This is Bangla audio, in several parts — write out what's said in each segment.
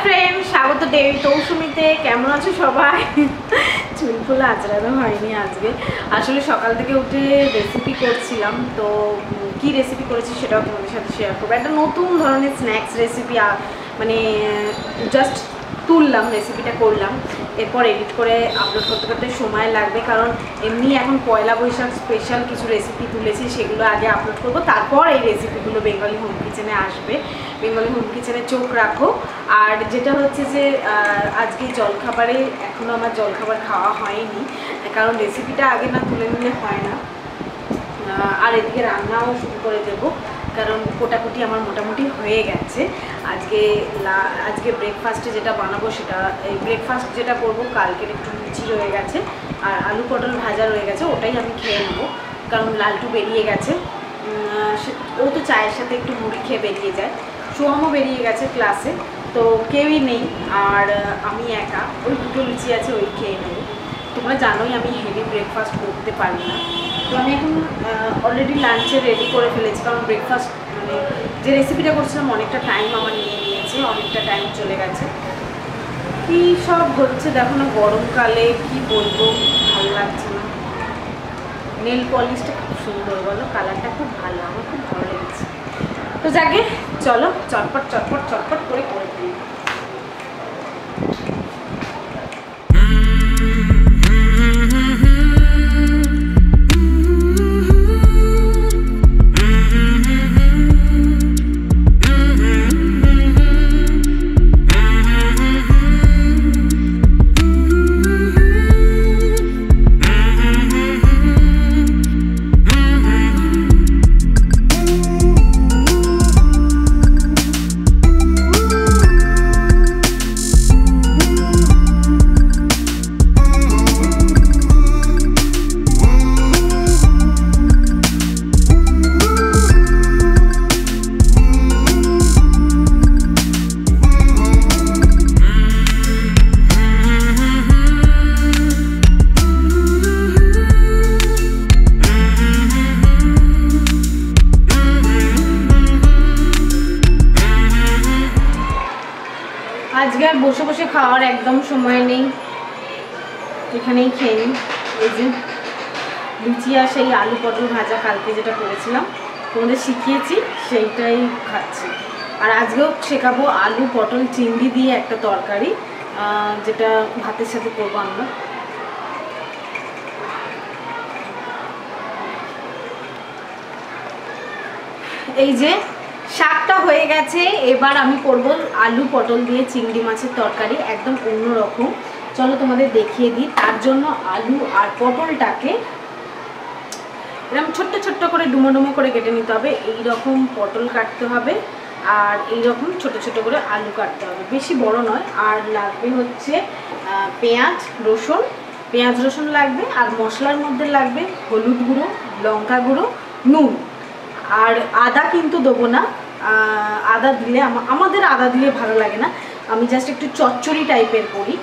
ফ্রেন্ড, স্বাগত দেবী তৌসুমিতে। কেমন আছো সবাই? চুলফুল আঁচড়ানো হয়নি আজকে। আসলে সকাল থেকে উঠে রেসিপি করছিলাম, তো কি রেসিপি করেছি সেটাও তোমাদের সাথে শেয়ার করবো। একটা নতুন ধরনের স্ন্যাক্স রেসিপি, মানে জাস্ট তুললাম, রেসিপিটা করলাম, এরপর এডিট করে আপলোড করতে করতে সময় লাগবে, কারণ এমনি এখন পয়লা বৈশাখ স্পেশাল কিছু রেসিপি তুলেছি, সেগুলো আগে আপলোড করবো, তারপর এই রেসিপিগুলো বেঙ্গলি হোম কিচেনে আসবে। বেঙ্গলি হোম কিচেনে চোখ রাখো। আর যেটা হচ্ছে যে আজকে জলখাবারে এখনও আমার জলখাবার খাওয়া হয়নি, কারণ রেসিপিটা আগে না তুলে নিলে হয় না। আর এদিকে রান্নাও শুরু করে দেবো, কারণ কোটাকুটি আমার মোটামুটি হয়ে গেছে। আজকে ব্রেকফাস্টে যেটা বানাবো সেটা, এই ব্রেকফাস্ট যেটা করবো কালকের একটু লুচি রয়ে গেছে আর আলু পটল ভাজা রয়ে গেছে, ওটাই আমি খেয়ে নেবো। কারণ লালটু বেরিয়ে গেছে, ও তো চায়ের সাথে একটু মুড়ি খেয়ে বেরিয়ে যায়। সোহামও বেরিয়ে গেছে ক্লাসে, তো কেউই নেই, আর আমি একা। ওই দুটো লুচি আছে, ওই খেয়ে নেবো। তোমরা জানোই আমি হেভি ব্রেকফাস্ট করতে পারি না, তো আমি এখন অলরেডি লাঞ্চে রেডি করে ফেলেছি, কারণ ব্রেকফাস্ট মানে যে রেসিপিটা করছিলাম অনেকটা টাইম আমার নিয়েছে, অনেকটা টাইম চলে গেছে। কী সব হচ্ছে দেখো না, গরমকালে কি বলবো, ভালো লাগছে না। নেল পলিশটা খুব সুন্দর, বলো, কালারটা খুব ভালো, আমার খুব ভালো লেগেছে। তো যাকে চলো চটপট চটপট চটপট করে দিই। আজকে আর বসে বসে খাওয়ার একদম সময় নেই, এখানেই খেয়ে নিই। এই যে লুচি আর সেই আলু পটল ভাজা কালকে যেটা করেছিলাম, তোমাদের শিখিয়েছি, সেইটাই খাচ্ছি। আর আজকেও শেখাবো আলু পটল চিংড়ি দিয়ে একটা তরকারি, যেটা ভাতের সাথে করবো আমরা। এই যে শাকটা হয়ে গেছে, এবার আমি করব আলু পটল দিয়ে চিংড়ি মাছের তরকারি, একদম অন্যরকম। চলো তোমাদের দেখিয়ে দিই। তার জন্য আলু আর পটলটাকে এরকম ছোট্ট ছোট্ট করে ডুমো ডুমো করে কেটে নিতে হবে। এই রকম পটল কাটতে হবে, আর এই রকম ছোট ছোট করে আলু কাটতে হবে, বেশি বড় নয়। আর লাগবে হচ্ছে পেঁয়াজ রসুন লাগবে, আর মশলার মধ্যে লাগবে হলুদ গুঁড়ো, লঙ্কা গুঁড়ো, নুন। আর আদা কিন্তু দেবো না, আদা দিলে আমাদের আদা দিলে ভালো লাগে না, আমি জাস্ট একটু চচ্চড়ি টাইপের করি,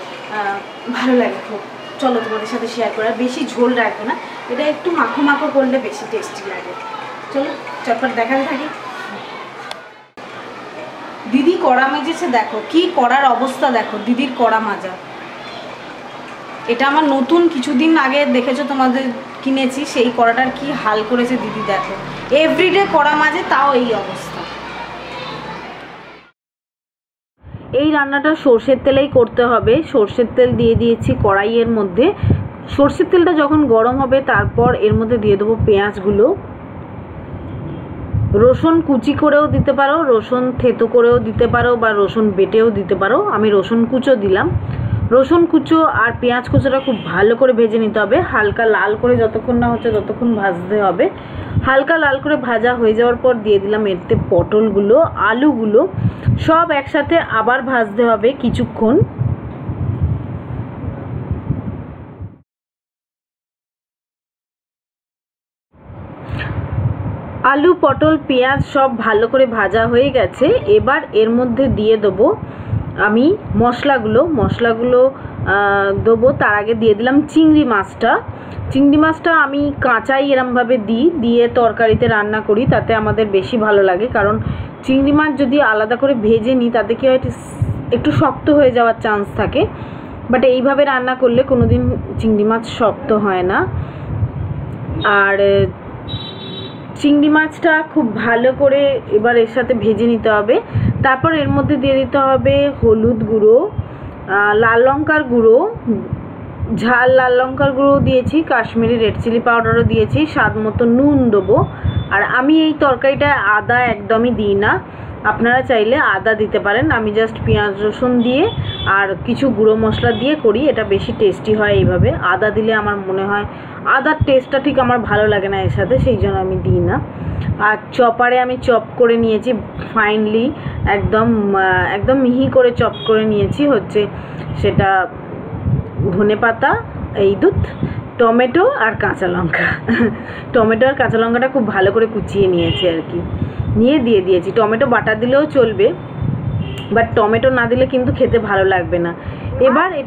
ভালো লাগে খুব। চলো তোমাদের সাথে শেয়ার করা, বেশি ঝোল রাখবো না, এটা একটু মাখো মাখো করলে বেশি টেস্টি লাগে। চলো চটপট দেখাতে থাকি। দিদি কড়া মেজেছে, দেখো কি কড়ার অবস্থা, দেখো দিদির কড়া মাজা। এটা আমার নতুন, কিছুদিন আগে দেখেছো তোমাদের কিনেছি, সেই কড়াটার কি হাল করেছে দিদি, দেখো এভরিডে কড়া মাজে, তাও এই অবস্থা। এই রান্নাটা সর্ষের তেলেই করতে হবে। সর্ষের তেল দিয়ে দিয়েছি কড়াইয়ের মধ্যে। সর্ষের তেলটা যখন গরম হবে তারপর এর মধ্যে দিয়ে দেবো পেঁয়াজগুলো। রসুন কুচি করেও দিতে পারো, রসুন থেতো করেও দিতে পারো, বা রসুন বেটেও দিতে পারো। আমি রসুন কুচো দিলাম। রসুন কুচো আর পেঁয়াজ কুচোটা খুব ভালো করে ভেজে নিতে হবে, হালকা লাল করে, যতক্ষণ না হচ্ছে ততক্ষণ ভাজতে হবে। হালকা লাল করে ভাজা হয়ে যাওয়ার পর দিয়ে দিলাম এতে পটলগুলো, আলুগুলো, সব একসাথে আবার ভাজতে হবে কিছুক্ষণ। আলু পটল পেঁয়াজ সব ভালো করে ভাজা হয়ে গেছে। এবার এর মধ্যে দিয়ে দেবো আমি মশলাগুলো দেবো। তার আগে দিয়ে দিলাম চিংড়ি মাছটা। চিংড়ি মাছটা আমি কাঁচাই এরমভাবে দিয়ে তরকারিতে রান্না করি, তাতে আমাদের বেশি ভালো লাগে। কারণ চিংড়ি মাছ যদি আলাদা করে ভেজে নিই তাতে কি হয়, একটু শক্ত হয়ে যাওয়ার চান্স থাকে, বাট এইভাবে রান্না করলে কোনো দিন চিংড়ি মাছ শক্ত হয় না। আর চিংড়ি মাছটা খুব ভালো করে এবার এর সাথে ভেজে নিতে হবে। তারপর এর মধ্যে দিয়ে দিতে হবে হলুদ গুঁড়ো, লাল লঙ্কার গুঁড়ো, ঝাল লাল লঙ্কার গুঁড়ো দিয়েছি, কাশ্মীরি রেড চিলি পাউডারও দিয়েছি, স্বাদ মতো নুন দেবো। আর আমি এই তরকারিটায় আদা একদমই দিই না, আপনারা চাইলে আদা দিতে পারেন। আমি জাস্ট পেঁয়াজ রসুন দিয়ে আর কিছু গুঁড়ো মশলা দিয়ে করি, এটা বেশি টেস্টি হয় এইভাবে। আদা দিলে আমার মনে হয় আদার টেস্টটা ঠিক আমার ভালো লাগে না এর সাথে, সেই জন্য আমি দিই না। আর চপারে আমি চপ করে নিয়েছি ফাইনলি, একদম একদম মিহি করে চপ করে নিয়েছি হচ্ছে সেটা ধনেপাতা, এই দুধ, টমেটো আর কাঁচা লঙ্কা। টমেটো আর কাঁচা লঙ্কাটা খুব ভালো করে কুচিয়ে নিয়েছি আর কি, নিয়ে দিয়ে দিয়েছি। টমেটো বাটা দিলেও চলবে, বাট টমেটো না দিলে কিন্তু খেতে ভালো লাগবে না।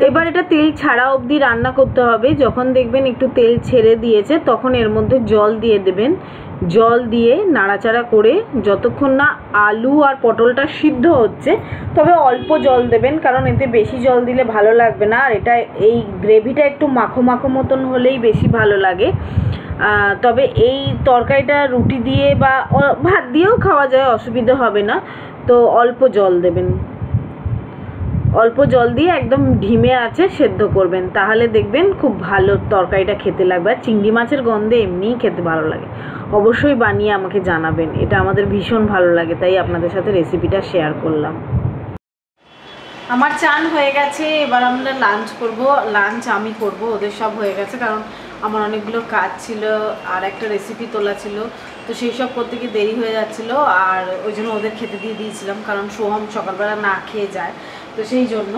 এবার এটা তেল ছাড়া অবধি রান্না করতে হবে। যখন দেখবেন একটু তেল ছেড়ে দিয়েছে তখন এর মধ্যে জল দিয়ে দেবেন। জল দিয়ে নাড়াচাড়া করে যতক্ষণ না আলু আর পটলটা সিদ্ধ হচ্ছে, তবে অল্প জল দেবেন, কারণ এতে বেশি জল দিলে ভালো লাগবে না। আর এটা এই গ্রেভিটা একটু মাখো মাখো মতন হলেই বেশি ভালো লাগে। তবে এই তরকারিটা রুটি দিয়ে বা ভাত দিয়েও খাওয়া যায়, অসুবিধা হবে না। তো অল্প জল দেবেন, অল্প জল দিয়ে একদম ঢিমে আছে সেদ্ধ করবেন, তাহলে দেখবেন খুব ভালো তরকারিটা খেতে লাগবে। আর চিংড়ি মাছের গন্ধে এমনিই খেতে ভালো লাগে। অবশ্যই বানিয়ে আমাকে জানাবেন, এটা আমাদের ভীষণ ভালো লাগে, তাই আপনাদের সাথে রেসিপিটা শেয়ার করলাম। আমার চান হয়ে গেছে, এবার আমরা লাঞ্চ করব। লাঞ্চ আমি করব, ওদের সব হয়ে গেছে, কারণ আমার অনেকগুলো কাজ ছিল আর একটা রেসিপি তোলা ছিল, তো সেই সব করতে গিয়ে দেরি হয়ে যাচ্ছিলো। আর ওই জন্য ওদের খেতে দিয়ে দিয়েছিলাম, কারণ সোহম সকালবেলা না খেয়ে যায়, তো সেই জন্য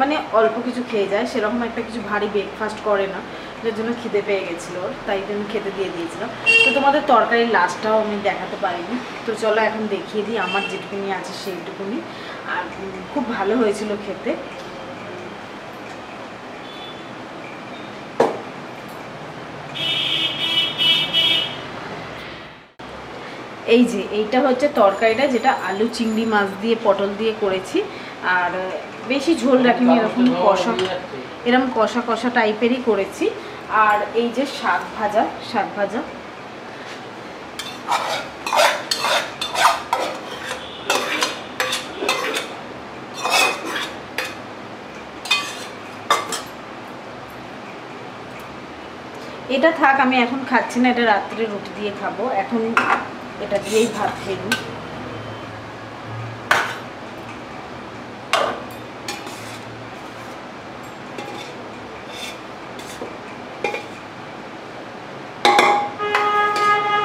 মানে অল্প কিছু খেয়ে যায়, সেরকম একটা কিছু ভারী ব্রেকফাস্ট করে না, যার জন্য খিদে পেয়ে গেছিলো, তাই জন্য খেতে দিয়ে দিয়েছিলাম। তো তোমাদের তরকারির লাস্টটাও আমি দেখাতে পারিনি, তো চলো এখন দেখিয়ে দিই আমার যেটুকুনি আছে সেইটুকুনি। আর খুব ভালো হয়েছিল খেতে। এই যে এইটা হচ্ছে তরকারিটা, যেটা আলু চিংড়ি মাছ দিয়ে পটল দিয়ে করেছি। আর বেশি ঝোল রাখিনি, এরকম কষা কষা টাইপেরই করেছি। আর এই যে শাক ভাজা, শাক ভাজা এটা থাক, আমি এখন খাচ্ছি না, এটা রাত্রে রুটি দিয়ে খাবো, এখন এটা দিয়েই ভাত খেয়ে নিই।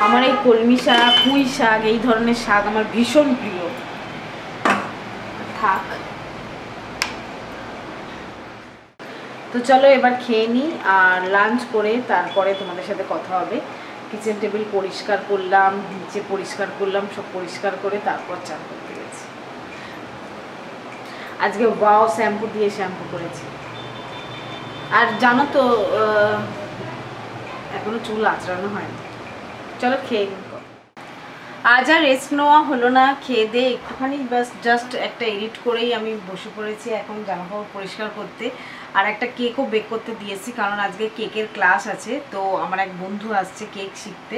আমার এই কলমি শাক, পুঁই শাক, এই ধরনের শাক আমার ভীষণ প্রিয়। থাক, তো চলো এবার খেয়ে নিই, আর লাঞ্চ করে তারপরে তোমাদের সাথে কথা হবে। কিচেন টেবিল পরিষ্কার করলাম, নিচে পরিষ্কার করলাম, সব পরিষ্কার করে তারপর চান করতে গেছি। আজকে ওয়াও শ্যাম্পু দিয়ে শ্যাম্পু করেছি। আর জানো তো এখনো চুল আঁচড়ানো হয়নি। চলো খেয়ে নিই। আজ আর রেস্ট নেওয়া হলো না, খেয়ে দিয়ে একটুখানি বাস জাস্ট একটা এডিট করেই আমি বসে পড়েছি এখন জামাকাপড় পরিষ্কার করতে। আর একটা কেকও বেক করতে দিয়েছি, কারণ আজকে কেকের ক্লাস আছে, তো আমার এক বন্ধু আসছে কেক শিখতে,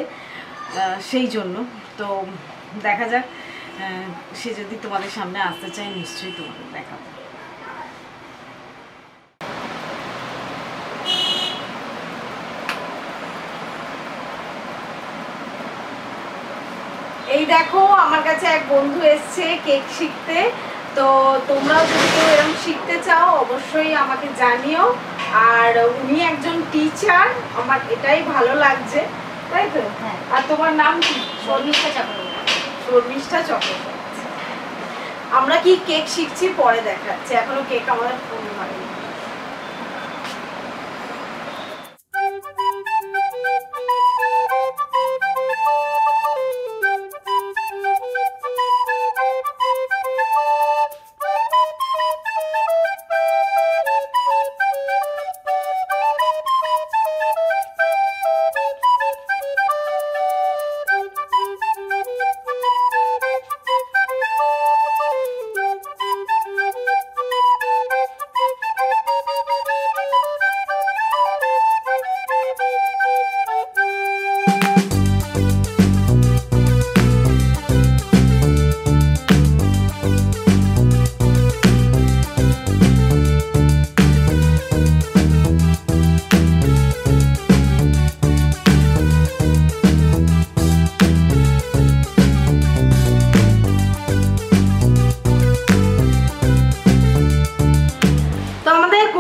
সেই জন্য। তো দেখা যাক, সে যদি তোমাদের সামনে আসতে চায় নিশ্চয়ই তোমাদের দেখাবো। এই দেখো আমার কাছে এক বন্ধু এসছে কেক শিখতে, তো তোমরাও যদি কেউ এরকম শিখতে চাও অবশ্যই আমাকে জানিও। আর উনি একজন টিচার, আমার এটাই ভালো লাগছে, তাই তো? হ্যাঁ। আর তোমার নাম কি? শর্মিষ্ঠা চক্রবর্তী। শর্মিষ্ঠা চক্রবর্তী। আমরা কি কেক শিখছি পরে দেখাচ্ছি, এখনো কেক আমাদের ফোন হয়নি।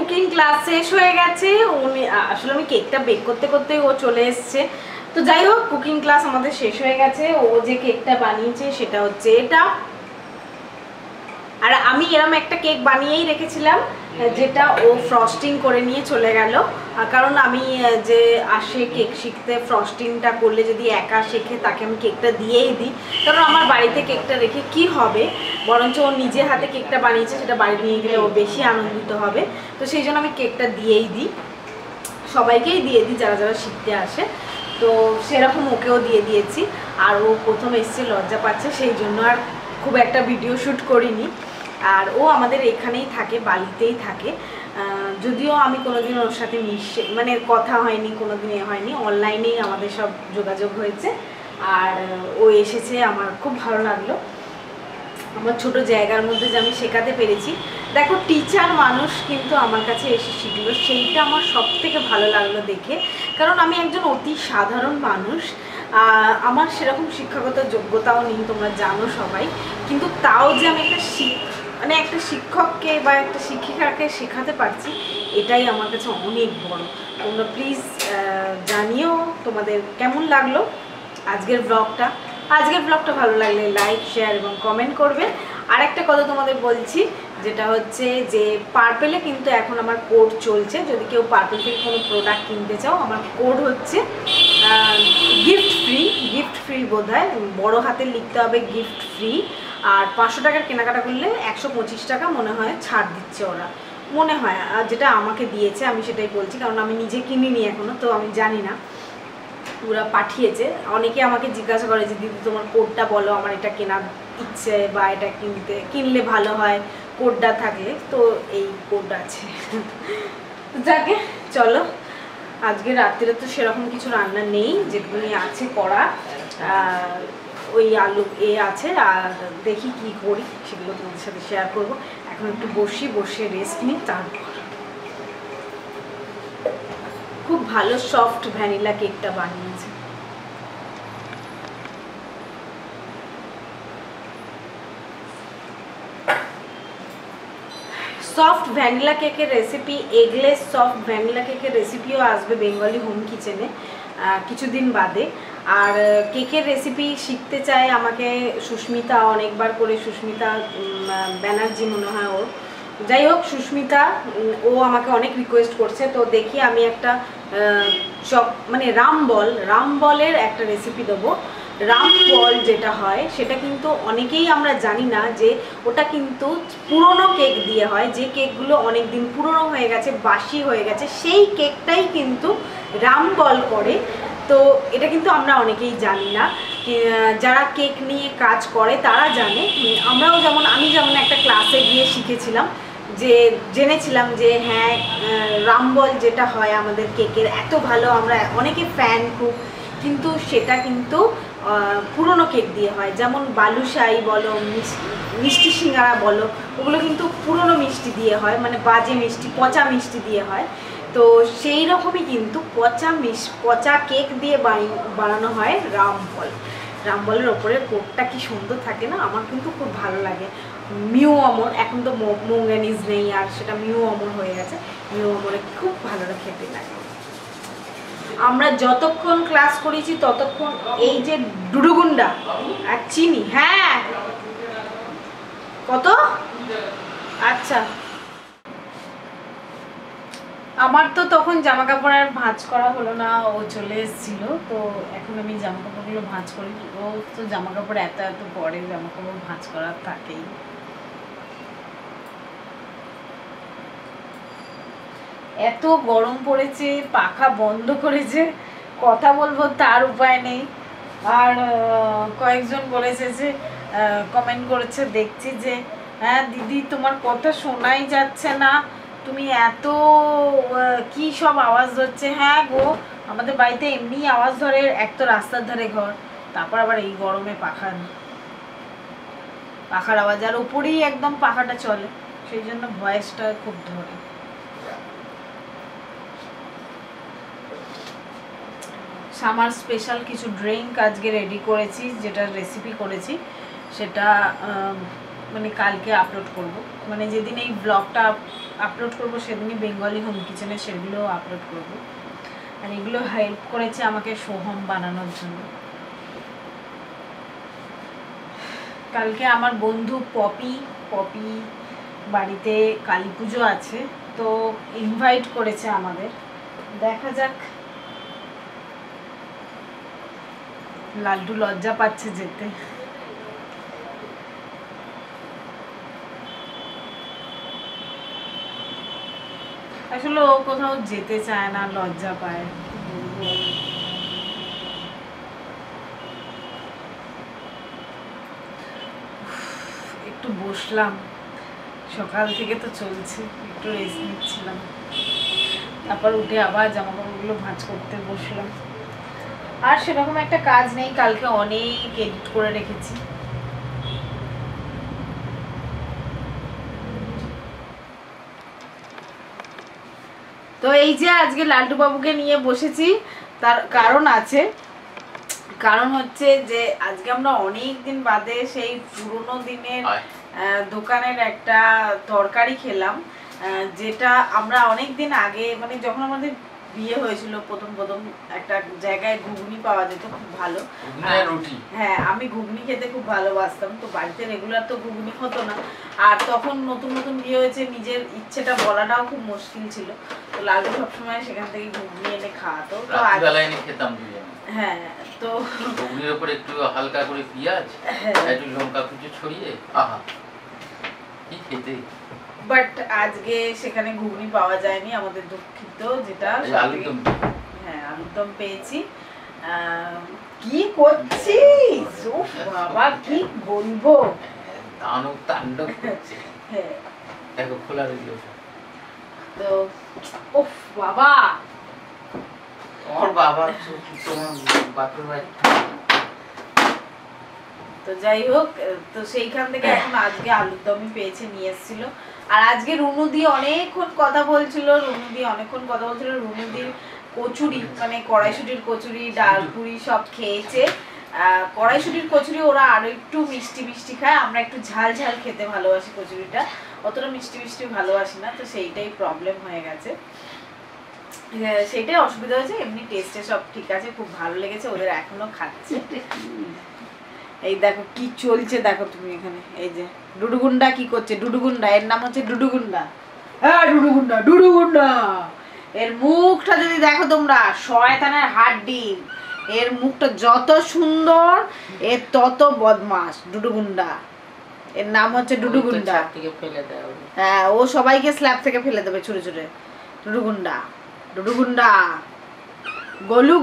কুকিং ক্লাস শেষ হয়ে গেছে, উনি আসলে আমি কেকটা বেক করতে করতে ও চলে এসছে। তো যাই হোক, কুকিং ক্লাস আমাদের শেষ হয়ে গেছে। ও যে কেকটা বানিয়েছে সেটা হচ্ছে এটা, আর আমি এরকম একটা কেক বানিয়েই রেখেছিলাম যেটা ও ফ্রস্টিং করে নিয়ে চলে গেল। কারণ আমি যে আসে কেক শিখতে, ফ্রস্টিংটা করলে যদি একা শেখে তাকে আমি কেকটা দিয়েই দিই, কারণ আমার বাড়িতে কেকটা রেখে কি হবে, বরঞ্চ ও নিজে হাতে কেকটা বানিয়েছে সেটা বাড়ি নিয়ে গেলে ও বেশি আনন্দিত হবে। তো সেই জন্য আমি কেকটা দিয়েই দিই, সবাইকেই দিয়ে দিই যারা যারা শিখতে আসে। তো সেরকম ওকেও দিয়ে দিয়েছি। আর ও প্রথম এসছে, লজ্জা পাচ্ছে, সেই জন্য আর খুব একটা ভিডিও শ্যুট করিনি। আর ও আমাদের এখানেই থাকে, বালিতেই থাকে, যদিও আমি কোনোদিন ওর সাথে মানে কথা হয়নি, কোনোদিন হয়নি, অনলাইনেই আমাদের সব যোগাযোগ হয়েছে। আর ও এসেছে, আমার খুব ভালো লাগলো, আমার ছোট জায়গার মধ্যে যে আমি শেখাতে পেরেছি। দেখো, টিচার মানুষ কিন্তু আমার কাছে এসে শিখলো, সেইটা আমার সব থেকে ভালো লাগলো দেখে। কারণ আমি একজন অতি সাধারণ মানুষ, আমার সেরকম শিক্ষাগত যোগ্যতাও নেই, তোমরা জানো সবাই, কিন্তু তাও যে আমি মানে একটা শিক্ষককে বা একটা শিক্ষিকাকে শেখাতে পারছি, এটাই আমার কাছে অনেক বড়। তোমরা প্লিজ জানিও তোমাদের কেমন লাগলো আজকের ব্লগটা। আজকের ব্লগটা ভালো লাগলে লাইক, শেয়ার এবং কমেন্ট করবে। আর একটা কথা তোমাদের বলছি, যেটা হচ্ছে যে পার্পেলে কিন্তু এখন আমার কোড চলছে। যদি কেউ পার্পেল থেকে কোনো প্রোডাক্ট কিনতে চাও, আমার কোড হচ্ছে গিফট ফ্রি বোধ হয়, বড়ো হাতে লিখতে হবে গিফট ফ্রি। আর 500 টাকার কেনাকাটা করলে 125 টাকা মনে হয় ছাড় দিচ্ছে ওরা, মনে হয়। আর যেটা আমাকে দিয়েছে আমি সেটাই বলছি, কারণ আমি নিজে কিনিনি এখনও, তো আমি জানি না। ওরা পাঠিয়েছে। অনেকে আমাকে জিজ্ঞাসা করে যে দিদি তোমার কোডটা বলো, আমার এটা কেনার ইচ্ছে বা এটা কিনলে ভালো হয় কোডটা থাকলে। তো এই কোড আছে। যাকে চলো, আজকে রাত্রে তো সেরকম কিছু রান্না নেই, যেগুলি আছে করা, ওই আলু আছে, আর দেখি কি করি সেগুলো তোমাদের সাথে শেয়ার করবো। এখন একটু বসে রেস্ট নিই, তারপর খুব ভালো সফট ভ্যানিলা কেকটা বানিয়েছে। সফট ভ্যানিলা কেকের রেসিপি, এগলেস সফট ভ্যানিলা কেকের রেসিপিও আসবে বেঙ্গলি হোম কিচেনে কিছুদিন বাদে। আর কেকের রেসিপি শিখতে চায় আমাকে সুস্মিতা অনেকবার করে, সুস্মিতা ব্যানার্জি মনে হয় ওর, যাই হোক সুস্মিতা, ও আমাকে অনেক রিকোয়েস্ট করছে। তো দেখি আমি একটা মানে রামবলের একটা রেসিপি দেবো। রামবল যেটা হয় সেটা কিন্তু অনেকেই আমরা জানি না যে ওটা কিন্তু পুরনো কেক দিয়ে হয়, যে কেকগুলো অনেক দিন পুরনো হয়ে গেছে, বাসি হয়ে গেছে, সেই কেকটাই কিন্তু রামবল করে। তো এটা কিন্তু আমরা অনেকেই জানি না, যারা কেক নিয়ে কাজ করে তারা জানে। আমি যেমন একটা ক্লাসে গিয়ে শিখেছিলাম, যে জেনেছিলাম যে হ্যাঁ, রামবল যেটা হয় আমাদের কেকের এত ভালো, আমরা অনেকে ফ্যান খুব, কিন্তু সেটা কিন্তু পুরনো কেক দিয়ে হয়। যেমন বালুশাহি বলো, মিষ্টি সিঙ্গারা বলো, ওগুলো কিন্তু পুরনো মিষ্টি দিয়ে হয়, মানে বাজে মিষ্টি, পচা মিষ্টি দিয়ে হয়। তো সেই রকমই কিন্তু পচা কেক দিয়ে বানানো হয় রামবল। রামবলের ওপরের কোটটা কি সুন্দর থাকে না, আমার কিন্তু খুব ভালো লাগে। মিউ অমর, এখন তো মঙ্গানিজ নেই, আর সেটা মিউ অমর হয়ে গেছে। মিউ অমরে খুব ভালো খেতে লাগে। আমরা যতক্ষণ ক্লাস করেছি ততক্ষণ এই যে ডুডুগুন্ডা আর চিনি, হ্যাঁ কত, আচ্ছা। আমার তো তখন জামা কাপড় আর ভাঁজ করা হলো না, ও চলে এসেছিল। তো এখন আমি জামা কাপড়গুলো ভাঁজ করি। ও তো জামা কাপড় এত পরে, জামা কাপড় ভাঁজ করার থাকেই। এত গরম পড়েছে, পাখা বন্ধ করেছে, কথা বলবো তার উপায় নেই। আর কয়েকজন বলেছে যে কমেন্ট করেছে, দেখছি যে হ্যাঁ দিদি তোমার কথা শোনাই যাচ্ছে না, তুমি এত কি সব আওয়াজ হচ্ছে। হ্যাঁ গো, আমাদের বাড়িতে এমনি আওয়াজ ধরে, এক তো রাস্তার ধারে ঘর, তারপর আবার এই গরমে পাখার আওয়াজ, আর উপরেই একদম পাখাটা চলে, সেই জন্য ভয়েসটা খুব ধরে। সামার স্পেশাল কিছু ড্রিঙ্ক আজকে রেডি করেছি, যেটা রেসিপি করেছি সেটা মানে কালকে আপলোড করব, মানে যেদিন এই ব্লগটা আপলোড করব সেদিনই বেঙ্গলি হোম কিচেনে সেগুলো আপলোড করব। আর এগুলো হেল্প করেছে আমাকে সোহম বানানোর জন্য। কালকে আমার বন্ধু পপি বাড়িতে কালী পুজো আছে, তো ইনভাইট করেছে আমাদের, দেখা যাক। লাড্ডু লজ্জা পাচ্ছে যেতে। আসলে ও কোথাও যেতে চায় না, লজ্জা পায়। একটু বসলাম, সকাল থেকে তো চলছে, একটু রেস্ট নিচ্ছিলাম, তারপর উঠে আবার জামা কাপড়গুলো ভাঁজ করতে বসলাম। আর সেরকম একটা কাজ নেই, কালকে অনেক এডিট করে রেখেছি। তো এই যে আজকে লাড্ডু বাবুকে নিয়ে বসেছি, তার কারণ আছে। কারণ হচ্ছে যে আজকে আমরা অনেক দিন বাদে সেই পুরোনো দিনের দোকানের একটা তরকারি খেলাম, যেটা আমরা অনেক দিন আগে, মানে যখন আমাদের বিয়ে হয়েছিল প্রথম একটা জায়গায় ঘুগনি পাওয়া যেত খুব ভালো। হ্যাঁ, আমি ঘুগনি খেতে খুব ভালোবাসতাম, তো বাড়িতে রেগুলার তো ঘুগনি হতো না। আর তখন নতুন বিয়ে হয়েছে, নিজের ইচ্ছেটা বলাটাও খুব মুশকিল ছিল। তো লালু সবসময় সেখান থেকে ঘুগনি এনে খাওয়াতো, তো খেতাম। হ্যাঁ, তো ঘুগনির উপর একটু হালকা করে পেঁয়াজ, একটু লঙ্কা কুচি ছড়িয়ে, আহা কি খেতে। বাট আজকে সেখানে ঘুগনি পাওয়া যায়নি, আমাদের দুঃখিত। যেটা হ্যাঁ, আলুর দম পেয়েছি। কি করছিস? ও বাবা, কি বলবো, দানব তাণ্ডব করছে। হ্যাঁ, দেখো খোলা রইলো। তো ওফ বাবা, তোমার বাবা তোমার বাপের বাড়ি। তো যাই হোক, তো সেইখান থেকে এখন আজকে আলুর দমই পেয়েছে, নিয়ে এসেছিল। আর আজকে রুনুদি অনেকক্ষণ কথা বলছিল, রুনুদির কচুরি, মানে কড়াইশুটির কচুরি, ডালপুরি সব খেয়েছে। কড়াইশুটির কচুরি ওরা আরো একটু মিষ্টি খায়, আমরা একটু ঝাল খেতে ভালোবাসি কচুরিটা, অতটা মিষ্টি ভালোবাসি না, তো সেইটাই প্রবলেম হয়ে গেছে, সেইটাই অসুবিধা হয়েছে। এমনি টেস্টে সব ঠিক আছে, খুব ভালো লেগেছে, ওদের এখনো খাচ্ছে। এই দেখো কি চলছে, দেখো তুমি এখানে, এই যে ডুডুগুন্ডা কি করছে, ডুডুগুন্ডা, এর নাম হচ্ছে ডুডুগুন্ডা। হ্যাঁ, ডুডুগুন্ডা। এর মুখটা যদি দেখো তোমরা, শয়তানের হাড্ডি। এর মুখটা যত সুন্দর, এর তত বদমাস। ডুডুগুন্ডা, এর নাম হচ্ছে ডুডুগুন্ডা। হ্যাঁ, ও সবাইকে স্ল্যাব থেকে ফেলে দেবে ছুড়ে ডুডুগুন্ডা গলু।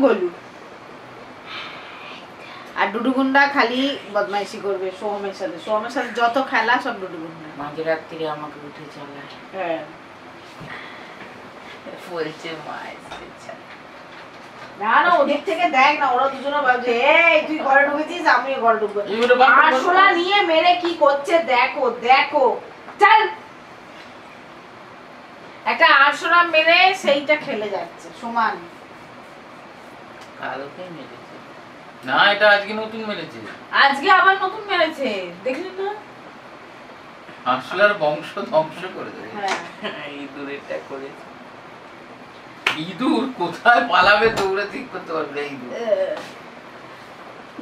আর ডুডুগুন্ডা খালি বদমাইশি করবে সোহমের সাথে যত খেলা সব ডুডুগুন্ডা। মাঝে রাত্রিরে আমাকে উঠে চালায়। হ্যাঁ, বলছে না ওদিক থেকে দেখ না, ওরা দুজনে ভাবছে এই তুই ঘরে ঢুকেছিস, আমিও ঘরে ঢুকবো। আরশোলা নিয়ে মেরে কি করছে দেখো, চল। একটা আরশোলা মেরে সেইটা খেলে যাচ্ছে সমান। কালকে মেরেছে না, এটা আজকে নতুন মেরেছে। আজকে আবার নতুন মেরেছে, দেখলি না? আরশোলার বংশ ধ্বংস করে দেবে। হ্যাঁ, ইঁদুরেরটা করেছে। ইঁদুর কোথায় পালাবে, দৌড়ে ঠিক করতে পারবে ইঁদুর।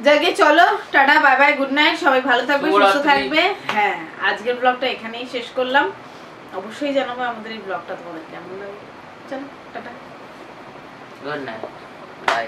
যাকে চলো, tata, bye bye, good night, সবাই ভালো থাকবে, সুস্থ থাকবে। হ্যাঁ, আজকের ব্লগটা এখানেই শেষ করলাম। অবশ্যই জানাবো আমাদের এই ব্লগটা তোমাদের কেমন লাগে। চলো, টাটা, গুড নাইট, বাই।